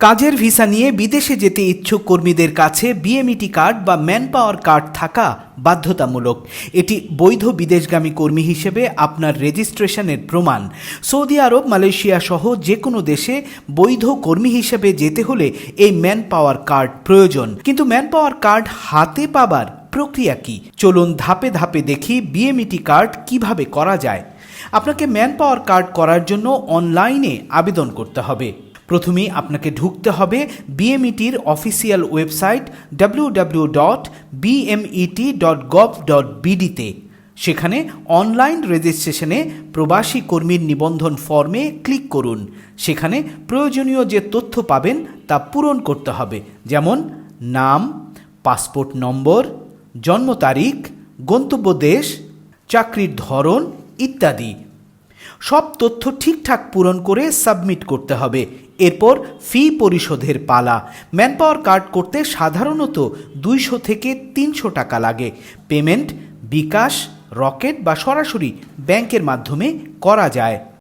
কাজের ভিসা নিয়ে বিদেশে যেতে ইচ্ছুক কর্মীদের কাছে বিএমইটি কার্ড বা ম্যান পাওয়ার কার্ড থাকা বাধ্যতামূলক। এটি বৈধ বিদেশগামী কর্মী হিসেবে আপনার রেজিস্ট্রেশনের প্রমাণ। সৌদি আরব, মালয়েশিয়া সহ যে কোনো দেশে বৈধ কর্মী হিসেবে যেতে হলে এই ম্যান পাওয়ার কার্ড প্রয়োজন। কিন্তু ম্যান পাওয়ার কার্ড হাতে পাবার প্রক্রিয়া কি? চলুন ধাপে ধাপে দেখি বিএমইটি কার্ড কিভাবে করা যায়। আপনাকে ম্যান পাওয়ার কার্ড করার জন্য অনলাইনে আবেদন করতে হবে। প্রথমেই আপনাকে ঢুকতে হবে বিএমইটির অফিসিয়াল ওয়েবসাইট www.bmet.gov.bd-তে। সেখানে অনলাইন রেজিস্ট্রেশনে প্রবাসী কর্মীর নিবন্ধন ফর্মে ক্লিক করুন। সেখানে প্রয়োজনীয় যে তথ্য পাবেন তা পূরণ করতে হবে, যেমন নাম, পাসপোর্ট নম্বর, জন্ম তারিখ, গন্তব্য দেশ, চাকরির ধরন ইত্যাদি। সব তথ্য ঠিকঠাক পূরণ করে সাবমিট করতে হবে। এরপর ফি পরিশোধের পালা। ম্যান পাওয়ার কার্ড করতে সাধারণত 200 থেকে 300 টাকা লাগে। পেমেন্ট বিকাশ, রকেট বা সরাসরি ব্যাংকের মাধ্যমে করা যায়।